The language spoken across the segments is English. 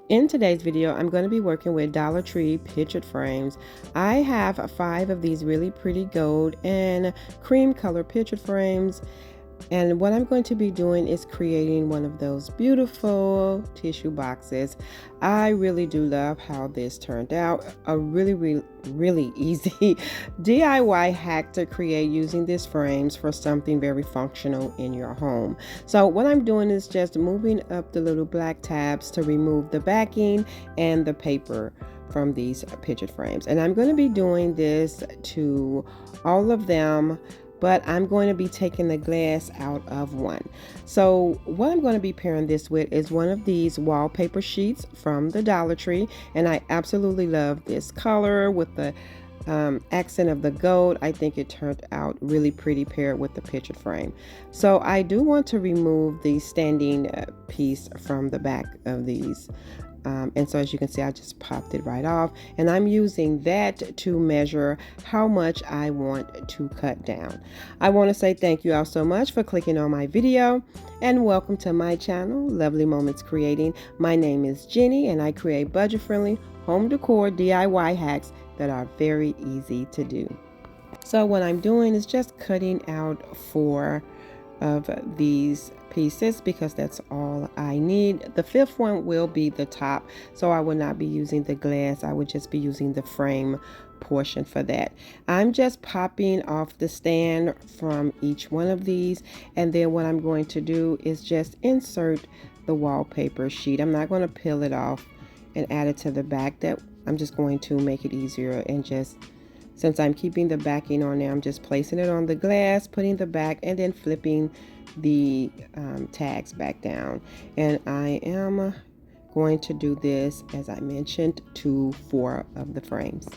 In today's video, I'm going to be working with Dollar Tree pictured frames. I have 5 of these really pretty gold and cream color pictured frames. And what I'm going to be doing is creating one of those beautiful tissue boxes. I really do love how this turned out. A really easy DIY hack to create using these frames for something very functional in your home. So what I'm doing is just moving up the little black tabs to remove the backing and the paper from these pictured frames. And I'm going to be doing this to all of them, but I'm going to be taking the glass out of one. So what I'm going to be pairing this with is one of these wallpaper sheets from the Dollar Tree, and I absolutely love this color with the accent of the gold. I think it turned out really pretty paired with the picture frame. So I do want to remove the standing piece from the back of these. And so as you can see, I just popped it right off, and I'm using that to measure how much I want to cut down. I want to say thank you all so much for clicking on my video, and welcome to my channel, Lovely Moments Creating. My name is Jenny, and I create budget-friendly home decor DIY hacks that are very easy to do. So what I'm doing is just cutting out 4 of these pieces because that's all I need. The 5th one will be the top, so I will not be using the glass. I would just be using the frame portion for that. I'm just popping off the stand from each one of these, and then what I'm going to do is just insert the wallpaper sheet. I'm not going to peel it off and add it to the back. That I'm just going to make it easier, and just since I'm keeping the backing on there, I'm just placing it on the glass, putting the back, and then flipping the tags back down. And I am going to do this, as I mentioned, to 4 of the frames.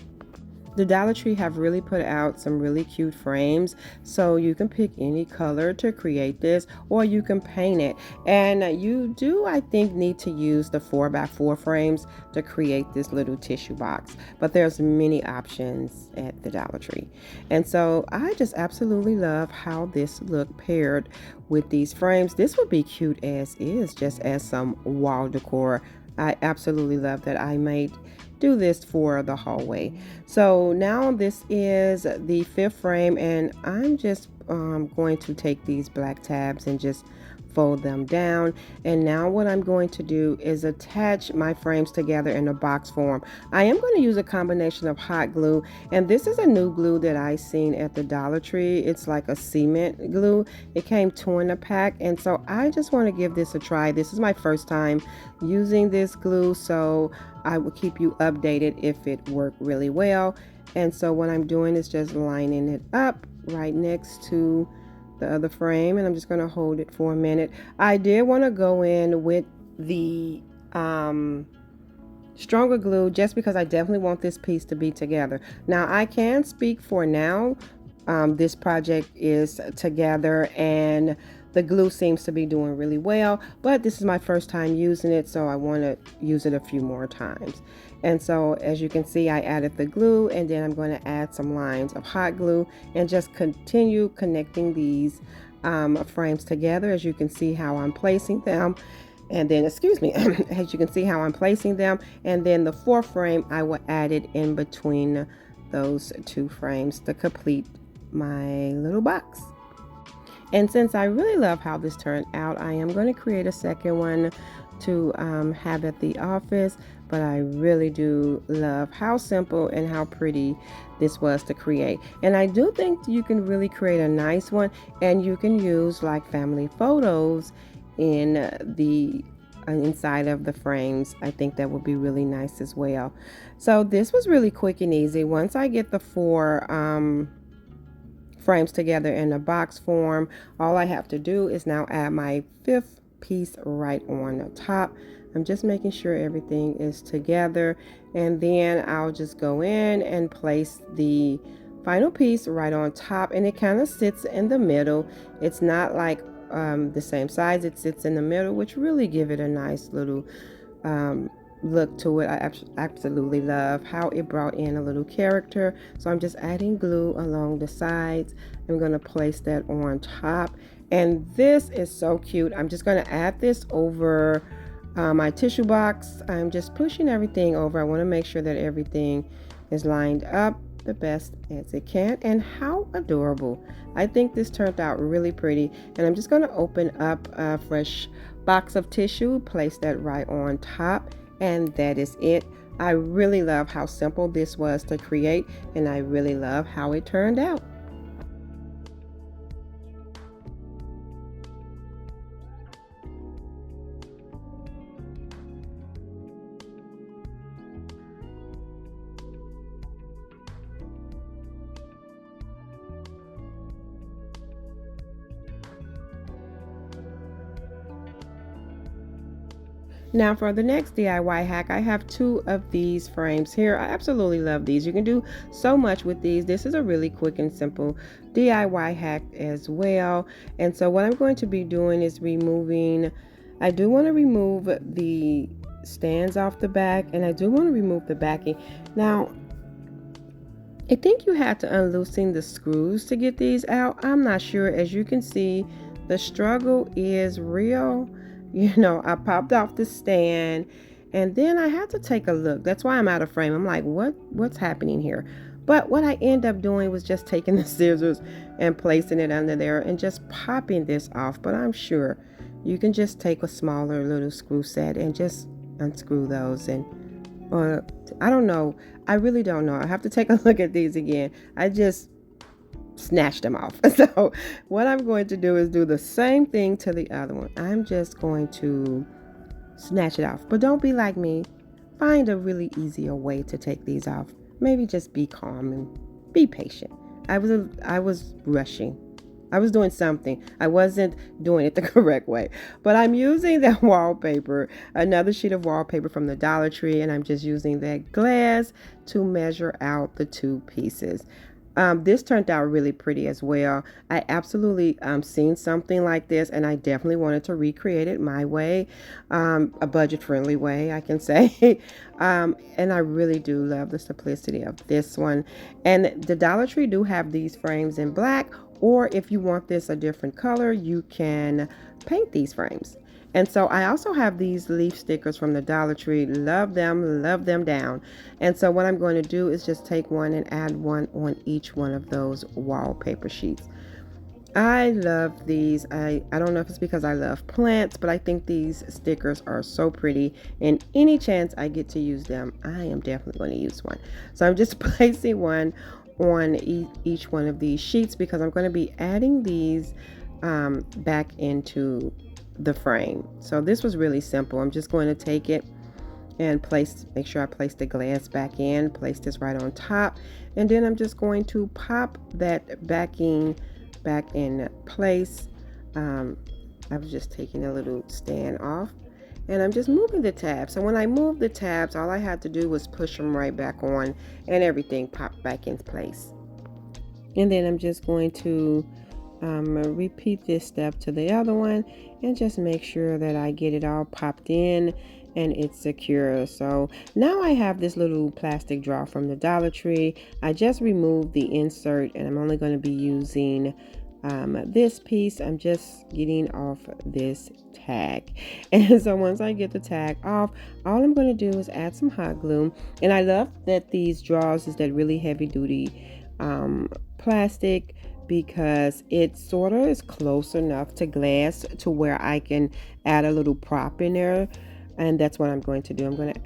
The Dollar Tree have really put out some really cute frames, so you can pick any color to create this, or you can paint it. And you do, I think, need to use the 4x4 frames to create this little tissue box, but there's many options at the Dollar Tree. And so I just absolutely love how this look paired with these frames. This would be cute as is, just as some wall decor. I absolutely love that I made do this for the hallway. So now this is the 5th frame, and I'm just going to take these black tabs and just fold them down. And now what I'm going to do is attach my frames together in a box form. I am going to use a combination of hot glue, and this is a new glue that I seen at the Dollar Tree. It's like a cement glue. It came 2 in a pack, and so I just want to give this a try. This is my first time using this glue, so I will keep you updated if it worked really well. And so what I'm doing is just lining it up right next to the other frame, and I'm just going to hold it for a minute. I did want to go in with the stronger glue just because I definitely want this piece to be together. Now I can speak for now. This project is together and the glue seems to be doing really well, but this is my first time using it, so I want to use it a few more times. And so as you can see, I added the glue, and then I'm going to add some lines of hot glue and just continue connecting these frames together. As you can see how I'm placing them, and then excuse me as you can see how I'm placing them, and then the 4th frame I will add it in between those 2 frames to complete my little box. And since I really love how this turned out, I am going to create a second one to have at the office. But I really do love how simple and how pretty this was to create. And I do think you can really create a nice one, and you can use like family photos in the inside of the frames. I think that would be really nice as well. So this was really quick and easy. Once I get the 4 frames together in a box form, all I have to do is now add my 5th piece right on the top. I'm just making sure everything is together, and then I'll just go in and place the final piece right on top, and it kind of sits in the middle. It's not like the same size, it sits in the middle, which really give it a nice little look to it. I absolutely love how it brought in a little character. So I'm just adding glue along the sides. I'm going to place that on top, and this is so cute. I'm just going to add this over my tissue box. I'm just pushing everything over. I want to make sure that everything is lined up the best as it can. And how adorable. I think this turned out really pretty. And I'm just going to open up a fresh box of tissue, place that right on top, and that is it. I really love how simple this was to create, and I really love how it turned out. Now for the next DIY hack, I have two of these frames here. I absolutely love these. You can do so much with these. This is a really quick and simple DIY hack as well. And so what I'm going to be doing is I do want to remove the stands off the back, and I do want to remove the backing. Now, I think you have to unloosen the screws to get these out. I'm not sure. As you can see, the struggle is real. You know, I popped off the stand and then I had to take a look. That's why I'm out of frame. I'm like, what's happening here? But what I end up doing was just taking the scissors and placing it under there and just popping this off. But I'm sure you can just take a smaller little screw set and just unscrew those, and or I don't know. I really don't know. I have to take a look at these again. I just snatched them off. So what I'm going to do is do the same thing to the other one. I'm just going to snatch it off. But don't be like me. Find a really easier way to take these off. Maybe just be calm and be patient. I was rushing. I was doing something. I wasn't doing it the correct way. But I'm using that wallpaper, another sheet of wallpaper from the Dollar Tree, and I'm just using that glass to measure out the two pieces. This turned out really pretty as well. I absolutely seen something like this, and I definitely wanted to recreate it my way, a budget-friendly way, I can say. And I really do love the simplicity of this one. And the Dollar Tree do have these frames in black, or if you want this a different color, you can paint these frames. And so I also have these leaf stickers from the Dollar Tree. Love them down. And so what I'm going to do is just take one and add one on each one of those wallpaper sheets. I love these. I don't know if it's because I love plants, but I think these stickers are so pretty. And any chance I get to use them, I am definitely going to use one. So I'm just placing one on each one of these sheets because I'm going to be adding these back into the frame. So this was really simple. I'm just going to take it and make sure I place the glass back in, place this right on top, and then I'm just going to pop that backing back in place. I was just taking a little stand off, and I'm just moving the tabs. So when I moved the tabs, all I had to do was push them right back on, and everything popped back in place. And then I'm just going to repeat this step to the other one and just make sure that I get it all popped in and it's secure. So now I have this little plastic drawer from the Dollar Tree. I just removed the insert and I'm only going to be using this piece. I'm just getting off this tag, and so once I get the tag off, all I'm going to do is add some hot glue. And I love that these drawers is that really heavy duty plastic, because it sort of is close enough to glass to where I can add a little prop in there. And that's what I'm going to do. I'm going to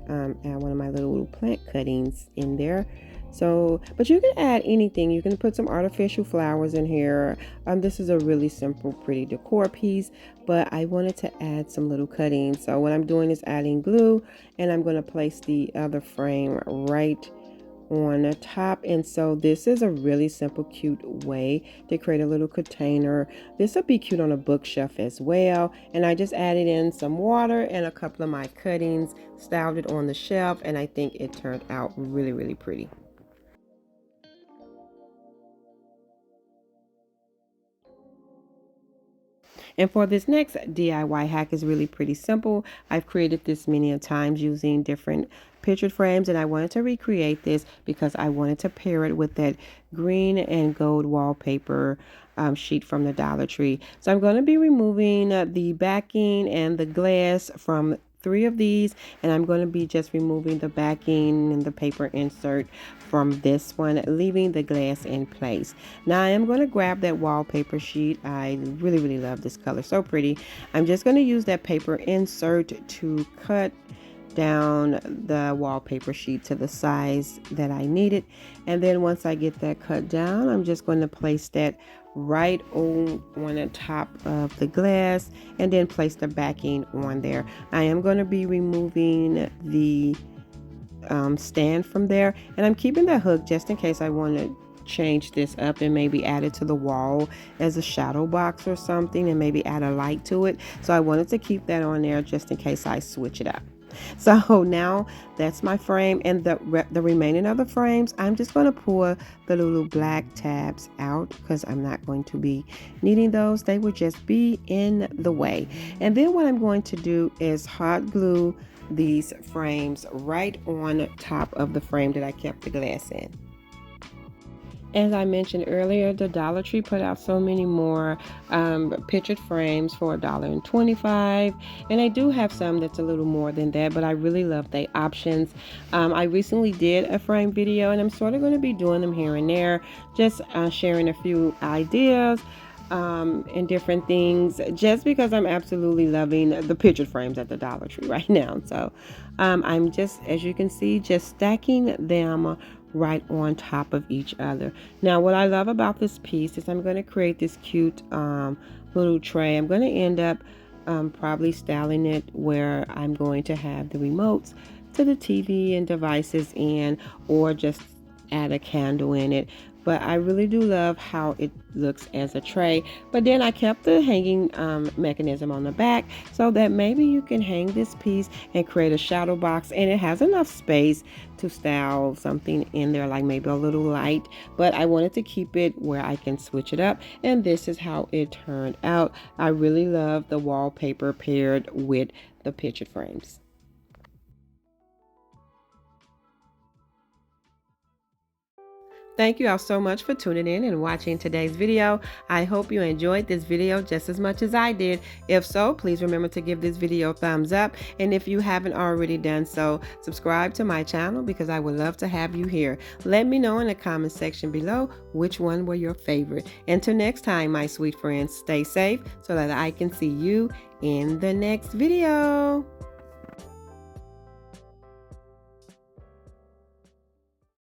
add one of my little plant cuttings in there. So, but you can add anything. You can put some artificial flowers in here. This is a really simple, pretty decor piece, but I wanted to add some little cuttings. So what I'm doing is adding glue, and I'm going to place the other frame right on the top. And so this is a really simple, cute way to create a little container. This would be cute on a bookshelf as well. And I just added in some water and a couple of my cuttings, styled it on the shelf, and I think it turned out really, really pretty. And for this next DIY hack is really pretty simple. I've created this many a times using different picture frames, and I wanted to recreate this because I wanted to pair it with that green and gold wallpaper sheet from the Dollar Tree. So I'm going to be removing the backing and the glass from 3 of these, and I'm going to be just removing the backing and the paper insert from this one, leaving the glass in place. Now I am going to grab that wallpaper sheet. I really love this color, so pretty. I'm just going to use that paper insert to cut down the wallpaper sheet to the size that I need it. And then once I get that cut down, I'm just going to place that right on the top of the glass and then place the backing on there. I am going to be removing the stand from there, and I'm keeping the hook just in case I want to change this up and maybe add it to the wall as a shadow box or something, and maybe add a light to it. So I wanted to keep that on there just in case I switch it up. So now that's my frame, and the remaining of the frames, I'm just going to pull the little black tabs out because I'm not going to be needing those. They would just be in the way. And then what I'm going to do is hot glue these frames right on top of the frame that I kept the glass in. As I mentioned earlier, the Dollar Tree put out so many more pictured frames for $1.25, and I do have some that's a little more than that, but I really love the options. I recently did a frame video, and I'm sort of going to be doing them here and there, just sharing a few ideas and different things, just because I'm absolutely loving the pictured frames at the Dollar Tree right now. So I'm just, as you can see, just stacking them right on top of each other. Now what I love about this piece is I'm going to create this cute little tray. I'm going to end up probably styling it where I'm going to have the remotes to the TV and devices in, or just add a candle in it. But I really do love how it looks as a tray. But then I kept the hanging mechanism on the back so that maybe you can hang this piece and create a shadow box, and it has enough space to style something in there, like maybe a little light. But I wanted to keep it where I can switch it up, and this is how it turned out. I really love the wallpaper paired with the picture frames. Thank you all so much for tuning in and watching today's video. I hope you enjoyed this video just as much as I did. If so, please remember to give this video a thumbs up. And if you haven't already done so, subscribe to my channel because I would love to have you here. Let me know in the comment section below which one were your favorite. Until next time, my sweet friends, stay safe so that I can see you in the next video.